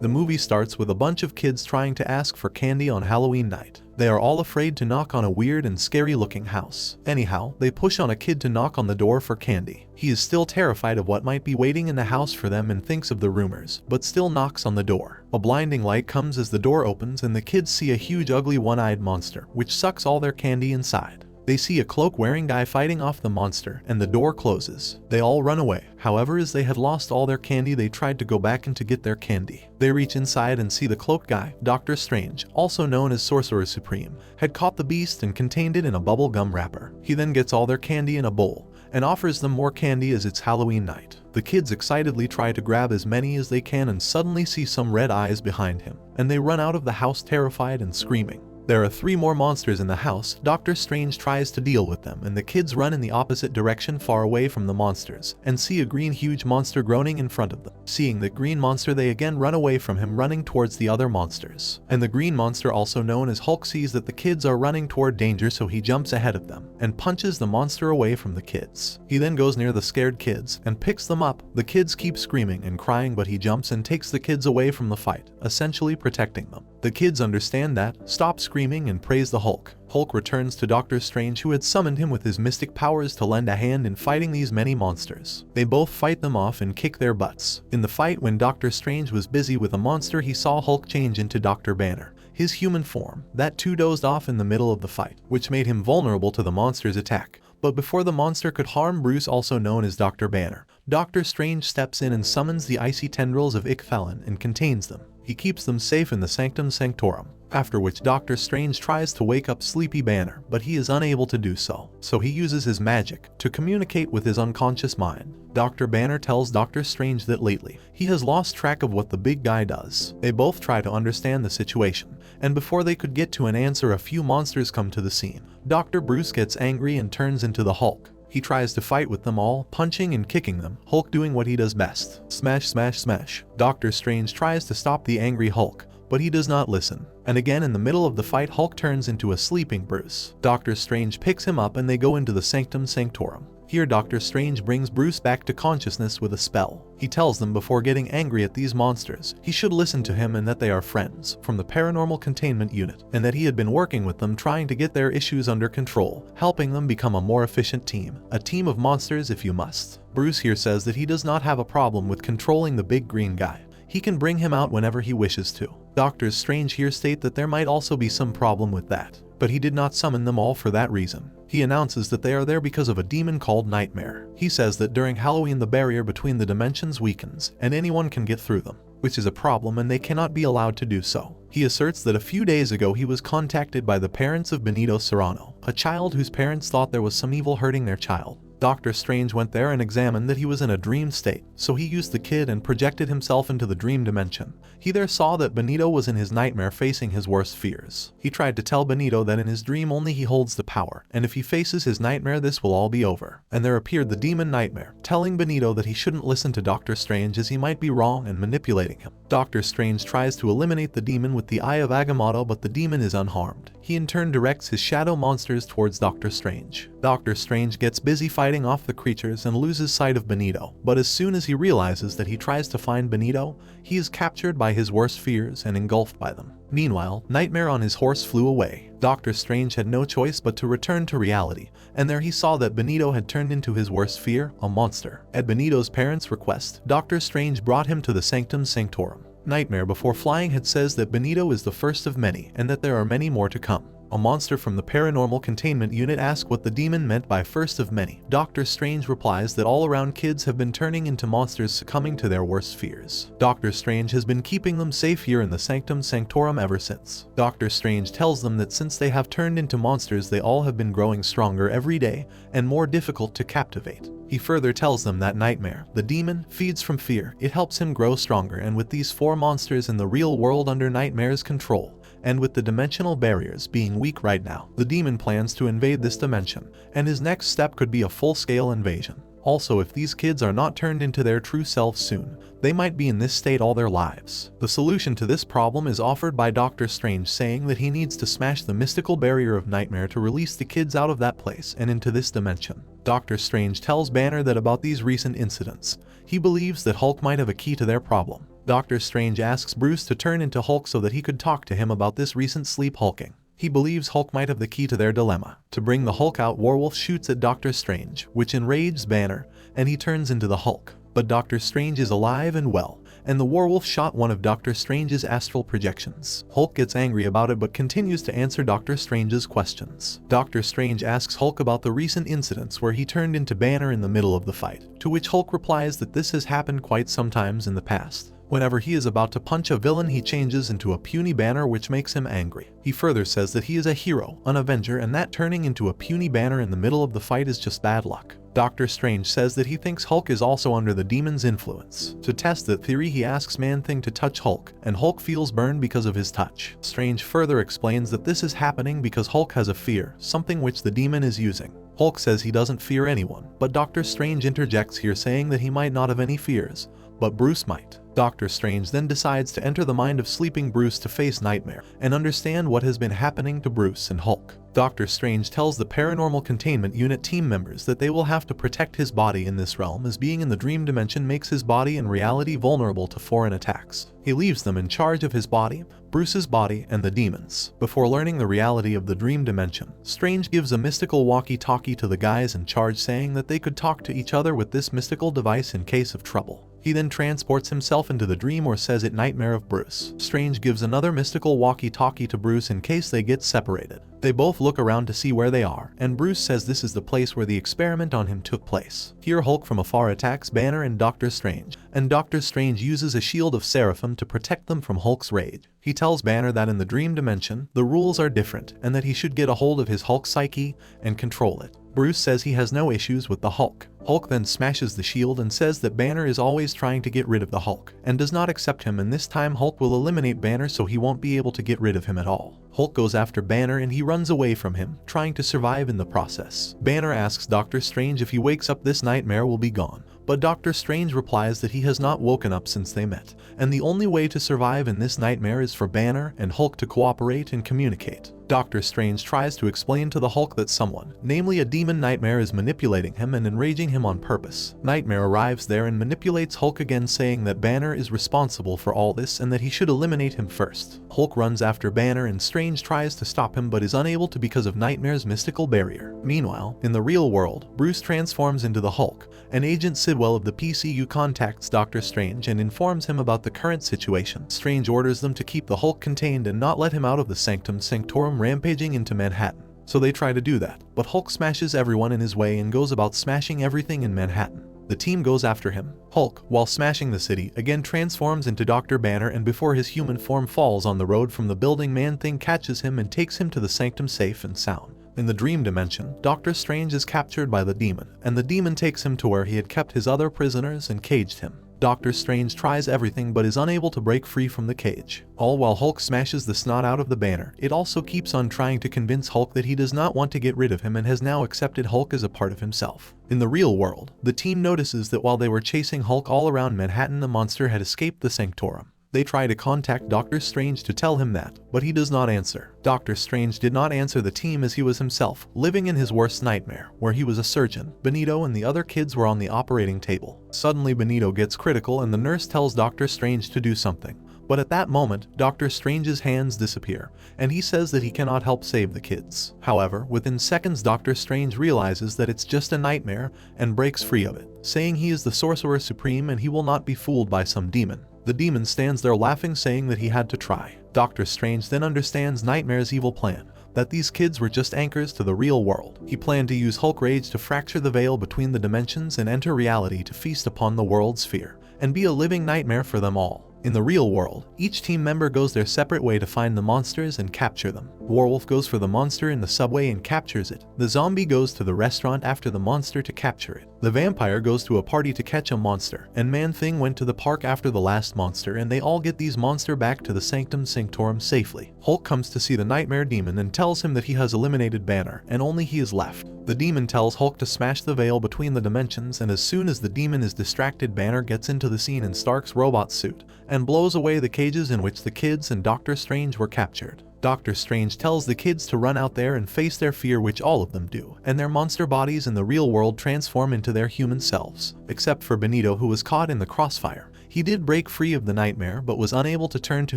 The movie starts with a bunch of kids trying to ask for candy on Halloween night. They are all afraid to knock on a weird and scary looking house. Anyhow, they push on a kid to knock on the door for candy. He is still terrified of what might be waiting in the house for them and thinks of the rumors, but still knocks on the door. A blinding light comes as the door opens and the kids see a huge ugly one-eyed monster, which sucks all their candy inside. They see a cloak-wearing guy fighting off the monster, and the door closes. They all run away. However, as they had lost all their candy, they tried to go back in to get their candy. They reach inside and see the cloaked guy, Doctor Strange, also known as Sorcerer Supreme, had caught the beast and contained it in a bubble gum wrapper. He then gets all their candy in a bowl, and offers them more candy as it's Halloween night. The kids excitedly try to grab as many as they can and suddenly see some red eyes behind him, and they run out of the house terrified and screaming. There are 3 more monsters in the house. Doctor Strange tries to deal with them, and the kids run in the opposite direction far away from the monsters, and see a green huge monster groaning in front of them. Seeing the green monster, they again run away from him, running towards the other monsters. And the green monster, also known as Hulk, sees that the kids are running toward danger, so he jumps ahead of them, and punches the monster away from the kids. He then goes near the scared kids, and picks them up. The kids keep screaming and crying, but he jumps and takes the kids away from the fight, essentially protecting them. The kids understand that, stop screaming, and praise the Hulk. Hulk returns to Doctor Strange, who had summoned him with his mystic powers to lend a hand in fighting these many monsters. They both fight them off and kick their butts. In the fight, when Doctor Strange was busy with a monster, he saw Hulk change into Dr. Banner, his human form. That too dozed off in the middle of the fight, which made him vulnerable to the monster's attack. But before the monster could harm Bruce, also known as Dr. Banner, Doctor Strange steps in and summons the icy tendrils of Ikthalen and contains them. He keeps them safe in the Sanctum Sanctorum, after which Doctor Strange tries to wake up Sleepy Banner, but he is unable to do so. So he uses his magic to communicate with his unconscious mind. Dr. Banner tells Doctor Strange that lately, he has lost track of what the big guy does. They both try to understand the situation, and before they could get to an answer, a few monsters come to the scene. Dr. Bruce gets angry and turns into the Hulk. He tries to fight with them all, punching and kicking them, Hulk doing what he does best. Smash, smash, smash. Doctor Strange tries to stop the angry Hulk, but he does not listen. And again in the middle of the fight, Hulk turns into a sleeping Bruce. Doctor Strange picks him up and they go into the Sanctum Sanctorum. Here Doctor Strange brings Bruce back to consciousness with a spell. He tells them before getting angry at these monsters, he should listen to him and that they are friends from the Paranormal Containment Unit, and that he had been working with them trying to get their issues under control, helping them become a more efficient team. A team of monsters if you must. Bruce here says that he does not have a problem with controlling the big green guy. He can bring him out whenever he wishes to. Doctor Strange here state that there might also be some problem with that, but he did not summon them all for that reason. He announces that they are there because of a demon called Nightmare. He says that during Halloween the barrier between the dimensions weakens, and anyone can get through them, which is a problem and they cannot be allowed to do so. He asserts that a few days ago he was contacted by the parents of Benito Serrano, a child whose parents thought there was some evil hurting their child. Doctor Strange went there and examined that he was in a dream state, so he used the kid and projected himself into the dream dimension. He there saw that Benito was in his nightmare facing his worst fears. He tried to tell Benito that in his dream only he holds the power, and if he faces his nightmare this will all be over. And there appeared the demon Nightmare, telling Benito that he shouldn't listen to Doctor Strange as he might be wrong and manipulating him. Doctor Strange tries to eliminate the demon with the Eye of Agamotto, but the demon is unharmed. He in turn directs his shadow monsters towards Doctor Strange. Doctor Strange gets busy fighting off the creatures and loses sight of Benito, but as soon as he realizes that he tries to find Benito, he is captured by his worst fears and engulfed by them. Meanwhile, Nightmare on his horse flew away. Doctor Strange had no choice but to return to reality, and there he saw that Benito had turned into his worst fear, a monster. At Benito's parents' request, Doctor Strange brought him to the Sanctum Sanctorum. Nightmare before flying had says that Benito is the first of many and that there are many more to come. A monster from the Paranormal Containment Unit asks what the demon meant by first of many. Doctor Strange replies that all around kids have been turning into monsters succumbing to their worst fears. Doctor Strange has been keeping them safe here in the Sanctum Sanctorum ever since. Doctor Strange tells them that since they have turned into monsters they all have been growing stronger every day and more difficult to captivate. He further tells them that Nightmare, the demon, feeds from fear. It helps him grow stronger, and with these 4 monsters in the real world under Nightmare's control, and with the dimensional barriers being weak right now, the demon plans to invade this dimension, and his next step could be a full-scale invasion. Also, if these kids are not turned into their true selves soon, they might be in this state all their lives. The solution to this problem is offered by Doctor Strange, saying that he needs to smash the mystical barrier of Nightmare to release the kids out of that place and into this dimension. Doctor Strange tells Banner that about these recent incidents, he believes that Hulk might have a key to their problem. Doctor Strange asks Bruce to turn into Hulk so that he could talk to him about this recent sleep hulking. He believes Hulk might have the key to their dilemma. To bring the Hulk out, Werewolf shoots at Doctor Strange, which enrages Banner, and he turns into the Hulk. But Doctor Strange is alive and well, and the Werewolf shot one of Doctor Strange's astral projections. Hulk gets angry about it but continues to answer Doctor Strange's questions. Doctor Strange asks Hulk about the recent incidents where he turned into Banner in the middle of the fight, to which Hulk replies that this has happened quite sometimes in the past. Whenever he is about to punch a villain, he changes into a puny Banner, which makes him angry. He further says that he is a hero, an Avenger, and that turning into a puny Banner in the middle of the fight is just bad luck. Doctor Strange says that he thinks Hulk is also under the demon's influence. To test that theory, he asks Man-Thing to touch Hulk, and Hulk feels burned because of his touch. Strange further explains that this is happening because Hulk has a fear, something which the demon is using. Hulk says he doesn't fear anyone, but Doctor Strange interjects here saying that he might not have any fears, but Bruce might. Doctor Strange then decides to enter the mind of sleeping Bruce to face Nightmare and understand what has been happening to Bruce and Hulk. Doctor Strange tells the Paranormal Containment Unit team members that they will have to protect his body in this realm, as being in the dream dimension makes his body and reality vulnerable to foreign attacks. He leaves them in charge of his body, Bruce's body, and the demons. Before learning the reality of the dream dimension, Strange gives a mystical walkie-talkie to the guys in charge, saying that they could talk to each other with this mystical device in case of trouble. He then transports himself into the dream, or says it, nightmare of Bruce. Strange gives another mystical walkie-talkie to Bruce in case they get separated. They both look around to see where they are, and Bruce says this is the place where the experiment on him took place. Here Hulk from afar attacks Banner and Doctor Strange, and Doctor Strange uses a shield of Seraphim to protect them from Hulk's rage. He tells Banner that in the dream dimension, the rules are different, and that he should get a hold of his Hulk psyche and control it. Bruce says he has no issues with the Hulk. Hulk then smashes the shield and says that Banner is always trying to get rid of the Hulk, and does not accept him, and this time Hulk will eliminate Banner so he won't be able to get rid of him at all. Hulk goes after Banner and he runs away from him, trying to survive in the process. Banner asks Doctor Strange if he wakes up, this nightmare will be gone. But Doctor Strange replies that he has not woken up since they met, and the only way to survive in this nightmare is for Banner and Hulk to cooperate and communicate. Doctor Strange tries to explain to the Hulk that someone, namely a demon Nightmare, is manipulating him and enraging him on purpose. Nightmare arrives there and manipulates Hulk again, saying that Banner is responsible for all this and that he should eliminate him first. Hulk runs after Banner and Strange tries to stop him but is unable to because of Nightmare's mystical barrier. Meanwhile, in the real world, Bruce transforms into the Hulk, and Agent Sidwell of the PCU contacts Doctor Strange and informs him about the current situation. Strange orders them to keep the Hulk contained and not let him out of the Sanctum Sanctorum, rampaging into Manhattan. So they try to do that, but Hulk smashes everyone in his way and goes about smashing everything in Manhattan. The team goes after him. Hulk, while smashing the city, again transforms into Dr. Banner, and before his human form falls on the road from the building, Man-Thing catches him and takes him to the Sanctum safe and sound. In the dream dimension, Doctor Strange is captured by the demon, and the demon takes him to where he had kept his other prisoners and caged him. Doctor Strange tries everything but is unable to break free from the cage. All while Hulk smashes the snot out of the Banner, it also keeps on trying to convince Hulk that he does not want to get rid of him and has now accepted Hulk as a part of himself. In the real world, the team notices that while they were chasing Hulk all around Manhattan, the monster had escaped the Sanctorum. They try to contact Doctor Strange to tell him that, but he does not answer. Doctor Strange did not answer the team as he was himself, living in his worst nightmare, where he was a surgeon. Benito and the other kids were on the operating table. Suddenly Benito gets critical and the nurse tells Doctor Strange to do something. But at that moment, Doctor Strange's hands disappear, and he says that he cannot help save the kids. However, within seconds Doctor Strange realizes that it's just a nightmare and breaks free of it, saying he is the Sorcerer Supreme and he will not be fooled by some demon. The demon stands there laughing, saying that he had to try. Doctor Strange then understands Nightmare's evil plan, that these kids were just anchors to the real world. He planned to use Hulk Rage to fracture the veil between the dimensions and enter reality to feast upon the world's fear, and be a living nightmare for them all. In the real world, each team member goes their separate way to find the monsters and capture them. Werewolf goes for the monster in the subway and captures it. The zombie goes to the restaurant after the monster to capture it. The vampire goes to a party to catch a monster, and Man-Thing went to the park after the last monster, and they all get these monsters back to the Sanctum Sanctorum safely. Hulk comes to see the Nightmare Demon and tells him that he has eliminated Banner, and only he is left. The demon tells Hulk to smash the veil between the dimensions, and as soon as the demon is distracted, Banner gets into the scene in Stark's robot suit and blows away the cages in which the kids and Doctor Strange were captured. Doctor Strange tells the kids to run out there and face their fear, which all of them do, and their monster bodies in the real world transform into their human selves, except for Benito, who was caught in the crossfire. He did break free of the nightmare but was unable to turn to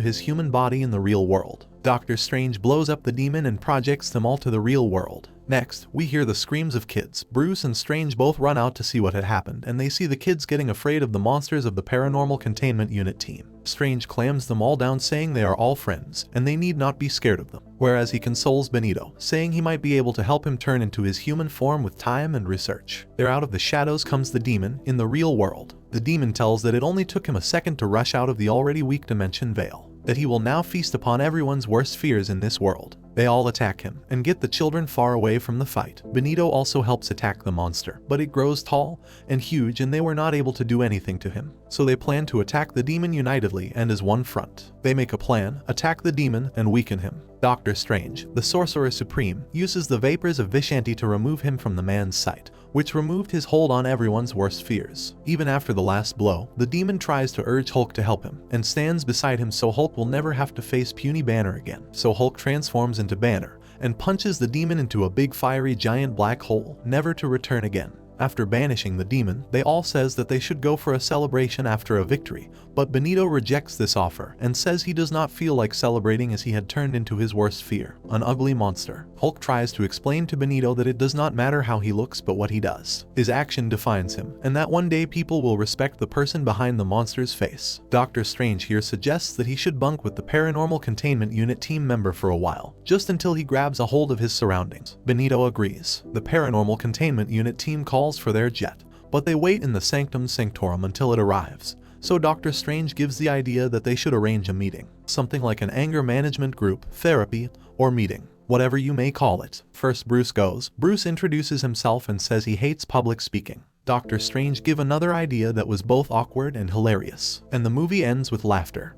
his human body in the real world. Doctor Strange blows up the demon and projects them all to the real world. Next, we hear the screams of kids. Bruce and Strange both run out to see what had happened, and they see the kids getting afraid of the monsters of the Paranormal Containment Unit team. Strange clams them all down, saying they are all friends, and they need not be scared of them, whereas he consoles Benito, saying he might be able to help him turn into his human form with time and research. There, out of the shadows comes the demon in the real world. The demon tells that it only took him a second to rush out of the already weak dimension veil, that he will now feast upon everyone's worst fears in this world. They all attack him and get the children far away from the fight. Benito also helps attack the monster, but it grows tall and huge and they were not able to do anything to him. So they plan to attack the demon unitedly and as one front. They make a plan, attack the demon, and weaken him. Doctor Strange, the Sorcerer Supreme, uses the vapors of Vishanti to remove him from the man's sight, which removed his hold on everyone's worst fears. Even after the last blow, the demon tries to urge Hulk to help him and stands beside him so Hulk will never have to face puny Banner again. So Hulk transforms into Banner and punches the demon into a big fiery giant black hole, never to return again. After banishing the demon, they all says that they should go for a celebration after a victory, but Benito rejects this offer and says he does not feel like celebrating as he had turned into his worst fear, an ugly monster. Hulk tries to explain to Benito that it does not matter how he looks but what he does. His action defines him, and that one day people will respect the person behind the monster's face. Doctor Strange here suggests that he should bunk with the Paranormal Containment Unit team member for a while, just until he grabs a hold of his surroundings. Benito agrees. The Paranormal Containment Unit team calls for their jet, but they wait in the Sanctum Sanctorum until it arrives. So Doctor Strange gives the idea that they should arrange a meeting, something like an anger management group, therapy, or meeting, whatever you may call it. First Bruce goes. Bruce introduces himself and says he hates public speaking. Doctor Strange gives another idea that was both awkward and hilarious, and the movie ends with laughter.